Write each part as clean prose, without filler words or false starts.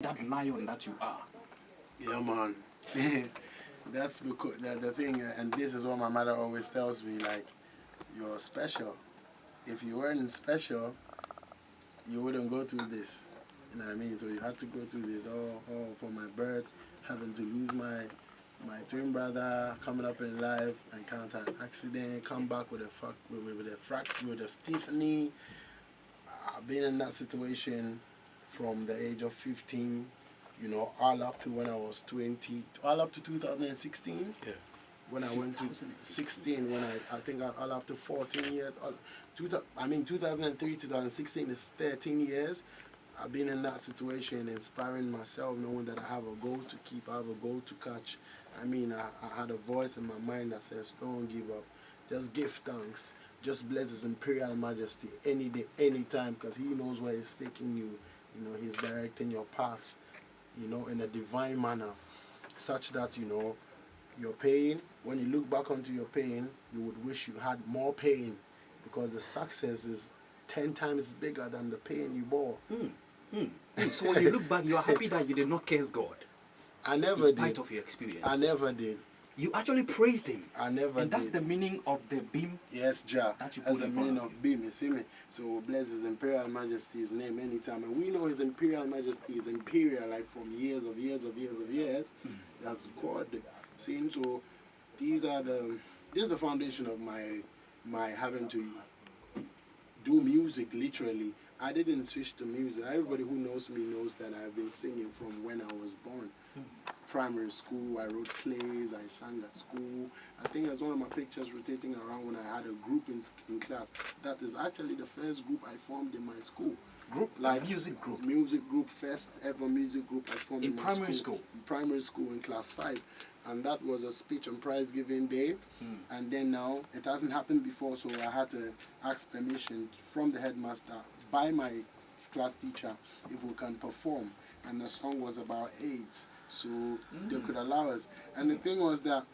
that lion that you are? Yeah, man. That's because the thing, and this is what my mother always tells me, like, you're special. If you weren't special, you wouldn't go through this. You know what I mean? So you had to go through this all for my birth, having to lose my twin brother, coming up in life, encounter an accident, come back with with a stiff knee. I've been in that situation from the age of 15, you know, all up to when I was 20, all up to 2016. Yeah. When I went to 16, when I think all up to 14 years, 2003, 2016 is 13 years. I've been in that situation, inspiring myself, knowing that I have a goal to keep, I have a goal to catch. I mean, I had a voice in my mind that says, don't give up. Just give thanks. Just bless His Imperial Majesty any day, any time, because He knows where He's taking you. You know, He's directing your path, you know, in a divine manner, such that, you know, your pain, when you look back onto your pain, you would wish you had more pain, because the success is 10 times bigger than the pain you bore. So when you look back, you are happy that you did not curse God. I never did. In spite of your experience. I never did. You actually praised Him. I never and did. that's the meaning of the beam. Yes, Jah. That's the meaning of beam, you see me? So bless His Imperial Majesty's name anytime. And we know His Imperial Majesty is imperial, like from years of years. That's God. See, so this is the foundation of my having to do music, literally. I didn't switch to music. Everybody who knows me knows that I've been singing from when I was born. Primary school, I wrote plays, I sang at school. I think there's one of my pictures rotating around when I had a group in class. That is actually the first group I formed in my school. Group? Like music group? Music group, first ever music group I formed in my primary school? In primary school in class 5. And that was a speech and prize giving day. And then now, it hasn't happened before, so I had to ask permission from the headmaster, by my class teacher, if we can perform. And the song was about AIDS, so they could allow us. And the thing was that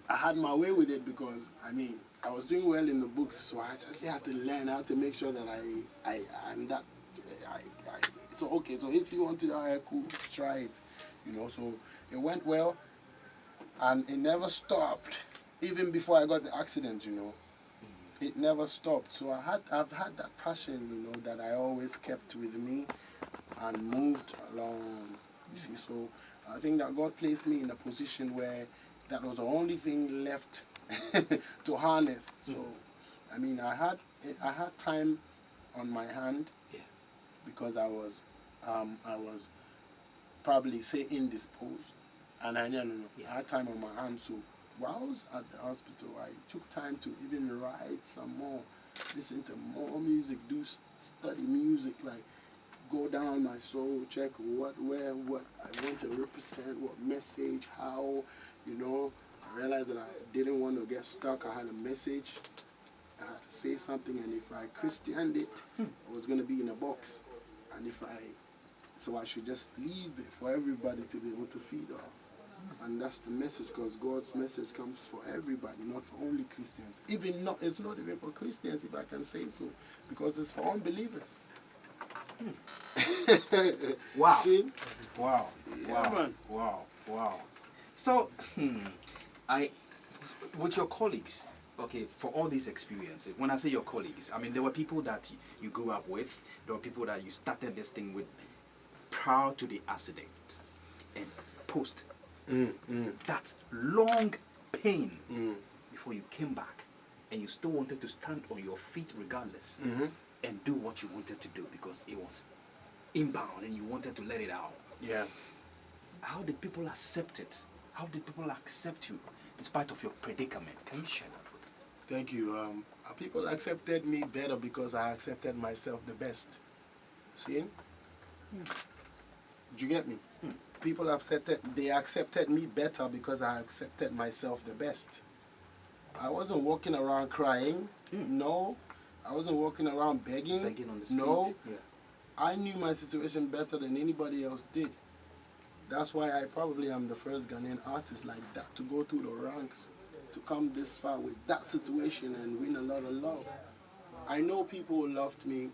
I had my way with it, because, I mean, I was doing well in the books, so I actually had to learn how to make sure that I'm that. So, okay, so if you want to, all right, cool, try it. You know, so it went well. And it never stopped, even before I got the accident, you know. It never stopped. So I've had that passion, you know, that I always kept with me and moved along, you see. So I think that God placed me in a position where that was the only thing left to harness. So, I mean, I had time on my hand, because I was probably, say, indisposed. And I had time on my hands, so while I was at the hospital, I took time to even write some more, listen to more music, study music, like go down my soul, check what I want to represent, what message, how, you know. I realized that I didn't want to get stuck. I had a message, I had to say something, and if I Christianed it, it was going to be in a box, and so I should just leave it for everybody to be able to feed off. And that's the message, because God's message comes for everybody, not for only Christians. It's not even for Christians, if I can say so, because it's for unbelievers. Wow. See? Wow. Yeah, wow. man. Wow. So, with your colleagues, okay, for all these experiences, when I say your colleagues, I mean, there were people that you grew up with, there were people that you started this thing with prior to the accident, and post. That long pain before you came back, and you still wanted to stand on your feet regardless, and do what you wanted to do, because it was inbound and you wanted to let it out. Yeah. How did people accept it? How did people accept you in spite of your predicament? Can you share that with us? Thank you. People accepted me better because I accepted myself the best. See? Did you get me? People accepted me better because I accepted myself the best. I wasn't walking around crying. No. I wasn't walking around begging. Begging on the street. No. Yeah. I knew my situation better than anybody else did. That's why I probably am the first Ghanaian artist like that to go through the ranks, to come this far with that situation and win a lot of love. I know people loved me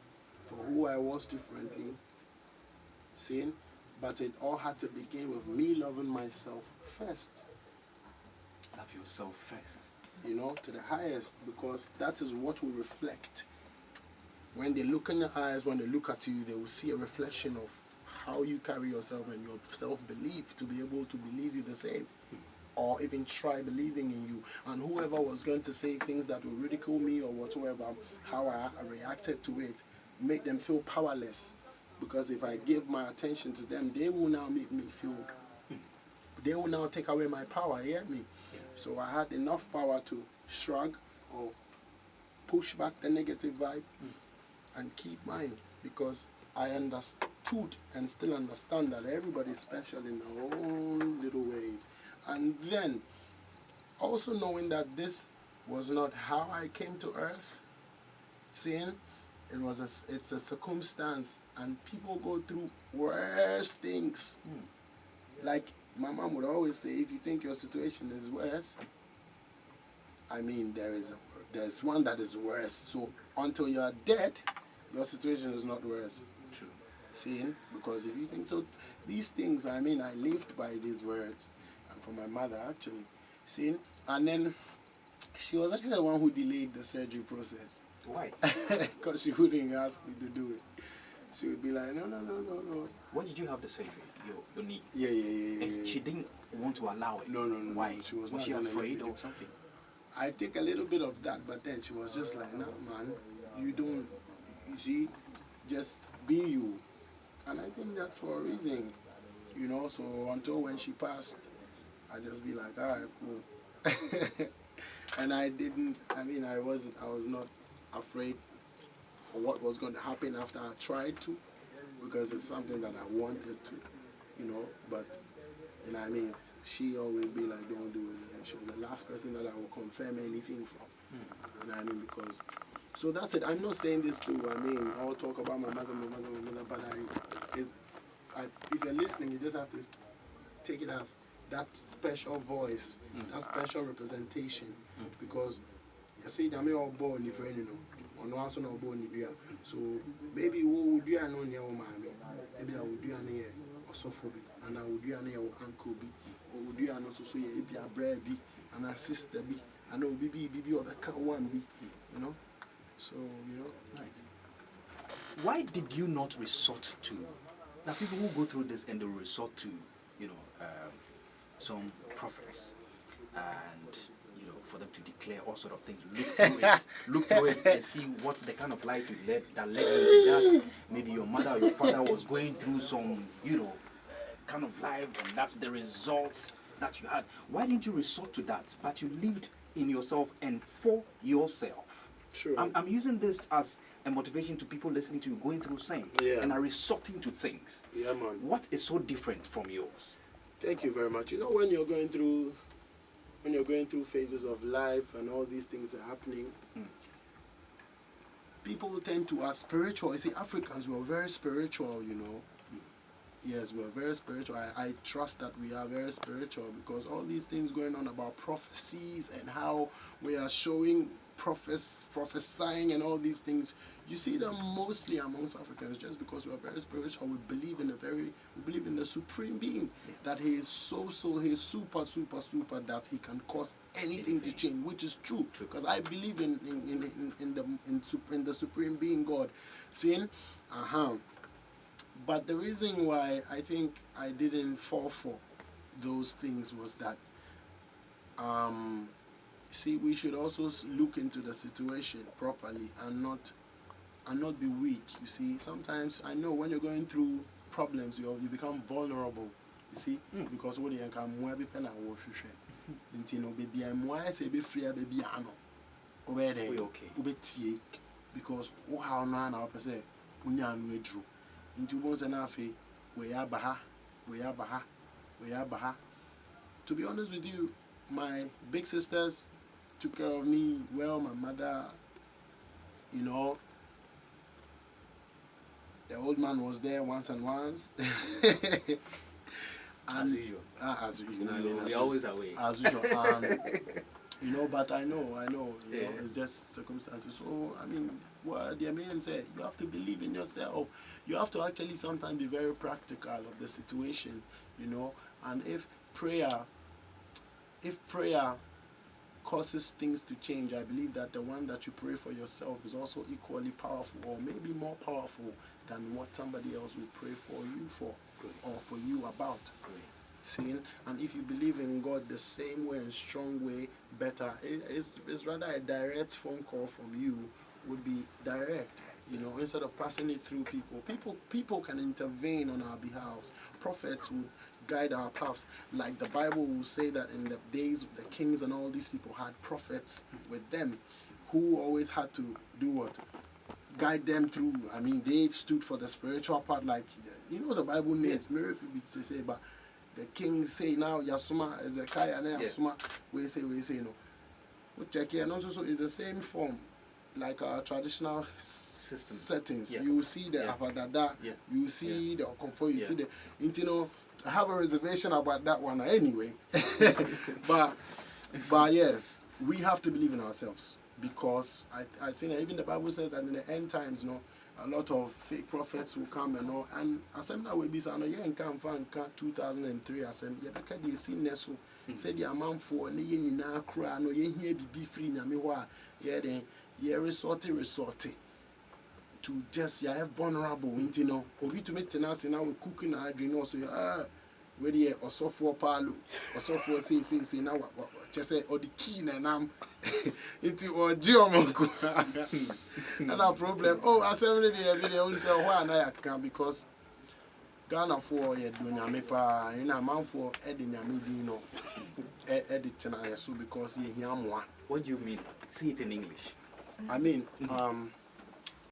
for who I was differently. See? But it all had to begin with me loving myself first. Love yourself first. To the highest, because that is what will reflect. When they look in your eyes, when they look at you, they will see a reflection of how you carry yourself and your self-belief to be able to believe you the same, or even try believing in you. And whoever was going to say things that will ridicule me or whatsoever, how I reacted to it, make them feel powerless. Because if I give my attention to them, they will now make me feel, they will now take away my power, you get me? So I had enough power to shrug or push back the negative vibe and keep mine, because I understood and still understand that everybody's special in their own little ways. And then also knowing that this was not how I came to earth, seeing it's a circumstance, and people go through worse things. Like my mom would always say, if you think your situation is worse, I mean, there's one that is worse. So until you are dead, your situation is not worse. True. Seeing? Because if you think so, these things, I mean, I lived by these words, and from my mother actually. Seeing? And then she was actually the one who delayed the surgery process. Why? Because she wouldn't ask me to do it. She would be like, no. Why did you have the surgery? Your knee? Yeah. And she didn't want to allow it? No. Why? She was Was she not gonna afraid let me or something? I think a little bit of that, but then she was just like, no, man, you don't, you see, just be you. And I think that's for a reason, so until when she passed, I just be like, all right, cool. And I was not afraid for what was going to happen after I tried to, because it's something that I wanted to, but, she always be like, don't do it. She was the last person that I will confirm anything from, because, so that's it. I'm not saying this to, I'll talk about my mother, but if you're listening, you just have to take it as that special voice, that special representation, because you see, they all born in friend, or no also not born in. So maybe what would you know near mommy? Maybe I would do an ear or sophobia, and I would do an ear or uncle be, or would you know so if you are brave be, and a sister be, and no be or the cat one be, So, Right. Why did you not resort to, now people who go through this and they resort to, some prophets, and for them to declare all sort of things, look through it and see what's the kind of life you led that led you to that. Maybe your mother or your father was going through some, kind of life, and that's the results that you had. Why didn't you resort to that? But you lived in yourself and for yourself. True. I'm using this as a motivation to people listening to you going through same and are resorting to things. Yeah, man. What is so different from yours? Thank you very much. When you're going through phases of life and all these things are happening, people tend to are spiritual. You see, Africans, we're very spiritual, Yes, we're very spiritual. I trust that we are very spiritual, because all these things going on about prophecies and how we are showing prophesying and all these things, you see them mostly amongst Africans, just because we are very spiritual. We believe in the supreme being, that he is he is super that he can cause anything to change, which is true, because I believe in the supreme being God. Seeing, but the reason why I think I didn't fall for those things was that see, we should also look into the situation properly and not be weak. You see, sometimes I know when you're going through problems, you become vulnerable. You see, because what you can more be pen and wash baby, I'm why I say be free, baby, I know. Okay. Because how now I say we drew into bones and afi we are baha. To be honest with you, my big sisters took care of me well. My mother, the old man was there once. And as usual. As usual. We're always away. As usual. You know, but I know, you know, Yeah. it's just circumstances. So, I mean, what the man said, you have to believe in yourself. You have to actually sometimes be very practical of the situation, you know. And if prayer causes things to change, I believe that the one that you pray for yourself is also equally powerful, or maybe more powerful than what somebody else will pray for you for, or for you about. Seeing, and if you believe in God the same way and strong way, better. It's rather a direct phone call from you would be direct, you know, instead of passing it through people. People can intervene on our behalf. Prophets would guide our paths. Like the Bible will say that in the days the kings and all these people had prophets with them who always had to do what? Guide them through. I mean, they stood for the spiritual part, like, you know, the Bible names, Mary to say, but the king say now Yasuma Ezekiah and Yasuma we say no. Check here, and also is the same form like our traditional system settings. Yeah. You see the Abadada, you see the Okonfo, you see the, you know, I have a reservation about that one anyway. but yeah, we have to believe in ourselves, because I think that even the Bible says that in the end times, you know, a lot of fake prophets will come and all, and assembly will be saying, yeah, in 2003, assembly, yeah, because they see Neso, said the amount for any in our cry, no, ye here be free, Namiwa, yeah, then, yeah, resorty to just, yeah, vulnerable, you know, or we to make tenants in our cooking, I drink also, where the or software palo, or software say, now, just say, or the key, and I'm into or geomonco. And our problem, assembly, they only say, why I can, because Ghana for ye doing a mepa, in a month for editing a meeting, editing I so because ye hear more. What do you mean? Say it in English. I mean,